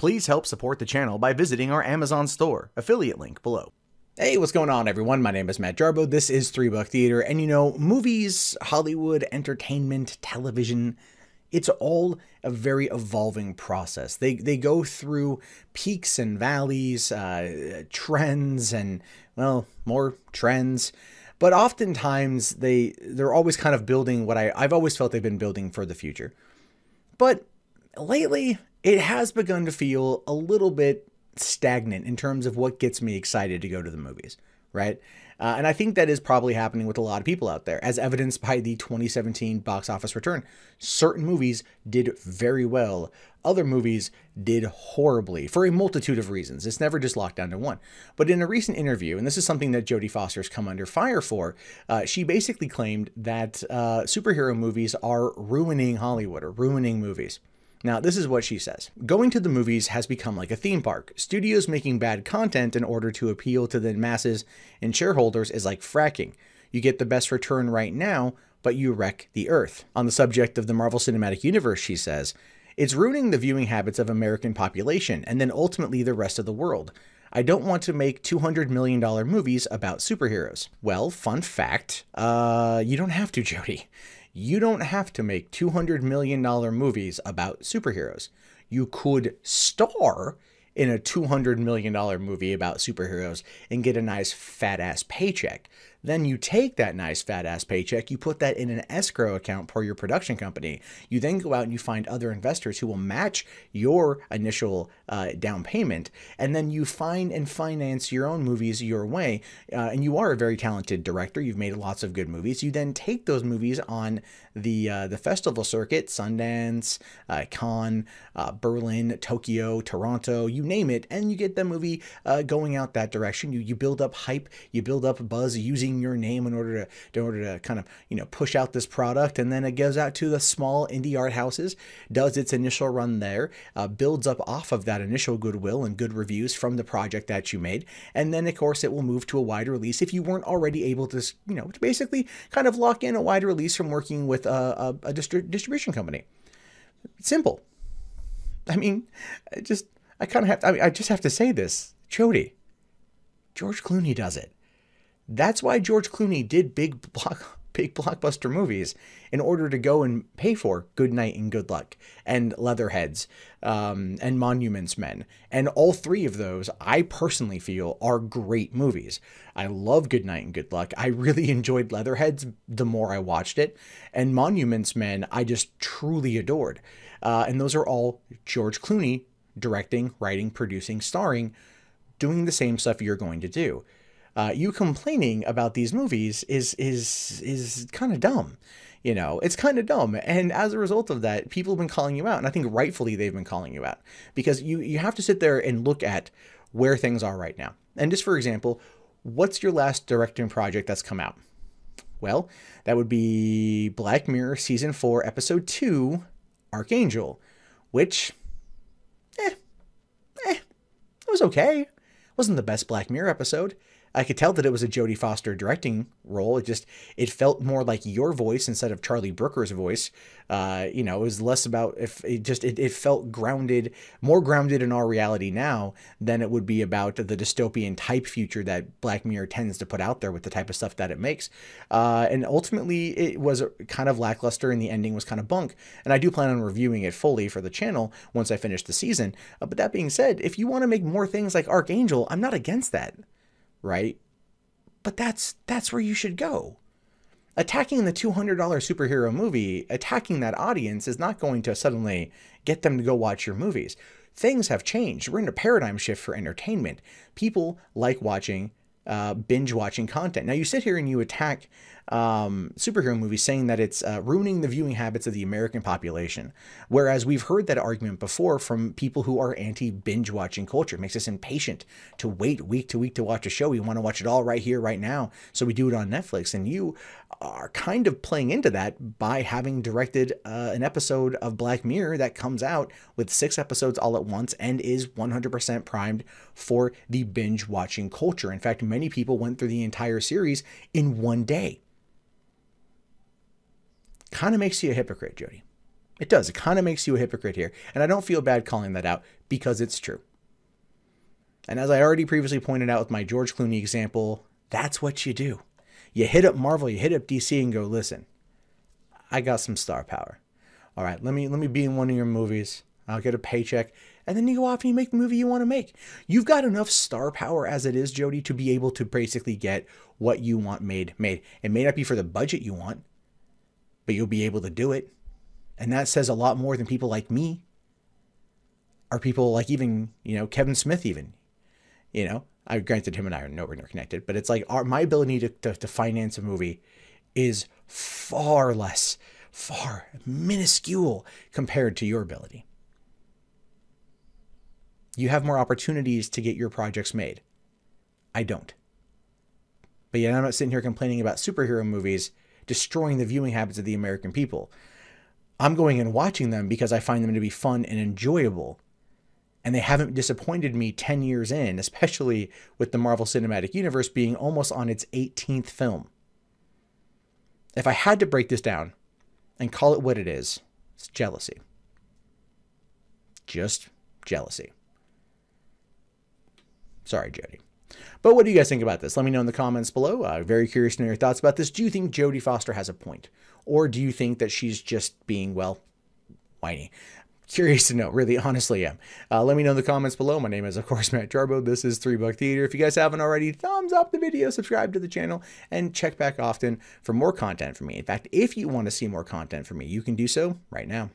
Please help support the channel by visiting our Amazon store, affiliate link below. Hey, what's going on, everyone? My name is Matt Jarbo. This is 3 Buck Theater, and you know, movies, Hollywood, entertainment, television, it's all a very evolving process. They go through peaks and valleys, trends, and, well, more trends. But oftentimes, they're always kind of building what I've always felt they've been building for the future. But lately, it has begun to feel a little bit stagnant in terms of what gets me excited to go to the movies, right? And I think that is probably happening with a lot of people out there, as evidenced by the 2017 box office return. Certain movies did very well. Other movies did horribly for a multitude of reasons. It's never just locked down to one. But in a recent interview, and this is something that Jodie Foster's come under fire for, she basically claimed that superhero movies are ruining Hollywood or ruining movies. Now, this is what she says. Going to the movies has become like a theme park. Studios making bad content in order to appeal to the masses and shareholders is like fracking. You get the best return right now, but you wreck the earth. On the subject of the Marvel Cinematic Universe, she says, it's ruining the viewing habits of American population and then ultimately the rest of the world. I don't want to make $200 million movies about superheroes. Well, fun fact, you don't have to, Jodie. You don't have to make $200 million movies about superheroes. You could star in a $200 million movie about superheroes and get a nice fat-ass paycheck. Then you take that nice fat-ass paycheck, you put that in an escrow account for your production company. You then go out and you find other investors who will match your initial down payment, and then you find and finance your own movies your way. And you are a very talented director. You've made lots of good movies. You then take those movies on the festival circuit, Sundance, Cannes, Berlin, Tokyo, Toronto, you name it, and you get the movie going out that direction. You build up hype, you build up buzz using your name in order to kind of, you know, push out this product, and then it goes out to the small indie art houses, does its initial run there, builds up off of that initial goodwill and good reviews from the project that you made, and then of course it will move to a wide release if you weren't already able to, you know, to basically kind of lock in a wide release from working with a distribution company. Simple. I mean, I just have to say this, Jodie. George Clooney does it. That's why George Clooney did big blockbuster movies in order to go and pay for Good Night and Good Luck and Leatherheads and Monuments Men. And all three of those, I personally feel, are great movies. I love Good Night and Good Luck. I really enjoyed Leatherheads the more I watched it. And Monuments Men, I just truly adored. And those are all George Clooney directing, writing, producing, starring, doing the same stuff you're going to do. You complaining about these movies is kind of dumb. You know, it's kind of dumb. And as a result of that, people have been calling you out. And I think rightfully they've been calling you out, because you have to sit there and look at where things are right now. And just for example, what's your last directing project that's come out? Well, that would be Black Mirror Season 4, Episode 2, Archangel, which, it was okay. It wasn't the best Black Mirror episode. I could tell that it was a Jodie Foster directing role. It felt more like your voice instead of Charlie Brooker's voice. You know, it was less about, it felt grounded, more grounded in our reality now than it would be about the dystopian type future that Black Mirror tends to put out there with the type of stuff that it makes. And ultimately it was kind of lackluster and the ending was kind of bunk. And I do plan on reviewing it fully for the channel once I finish the season. But that being said, if you want to make more things like Archangel, I'm not against that. Right? But that's where you should go. Attacking the $200 superhero movie, attacking that audience is not going to suddenly get them to go watch your movies. Things have changed. We're in a paradigm shift for entertainment. People like watching, binge watching content. Now you sit here and you attack superhero movies saying that it's ruining the viewing habits of the American population. Whereas we've heard that argument before from people who are anti-binge watching culture. It makes us impatient to wait week to week to watch a show. We want to watch it all right here, right now. So we do it on Netflix. And you are kind of playing into that by having directed an episode of Black Mirror that comes out with 6 episodes all at once and is 100% primed for the binge watching culture. In fact, many people went through the entire series in one day. Kind of makes you a hypocrite, Jodie. It does. It kind of makes you a hypocrite here. And I don't feel bad calling that out because it's true. And as I already previously pointed out with my George Clooney example, that's what you do. You hit up Marvel, you hit up DC and go, listen, I got some star power. All right, let me be in one of your movies. I'll get a paycheck. And then you go off and you make the movie you want to make. You've got enough star power as it is, Jody, to be able to basically get what you want made. It may not be for the budget you want, but you'll be able to do it. And that says a lot more than people like me, or people like even, Kevin Smith even. I granted him and I are nowhere near connected, but it's like my ability to finance a movie is far minuscule compared to your ability. You have more opportunities to get your projects made. I don't. But yet I'm not sitting here complaining about superhero movies destroying the viewing habits of the American people. I'm going and watching them because I find them to be fun and enjoyable. And they haven't disappointed me 10 years in, especially with the Marvel Cinematic Universe being almost on its 18th film. If I had to break this down and call it what it is, it's jealousy. Just jealousy. Sorry, Jodie. But what do you guys think about this? Let me know in the comments below. I'm very curious to know your thoughts about this. Do you think Jodie Foster has a point? Or do you think that she's just being, well, whiny? Curious to know, really, honestly am. Let me know in the comments below. My name is, of course, Matt Jarbo. This is 3 Buck Theater. If you guys haven't already, thumbs up the video, subscribe to the channel, and check back often for more content from me. In fact, if you want to see more content from me, you can do so right now.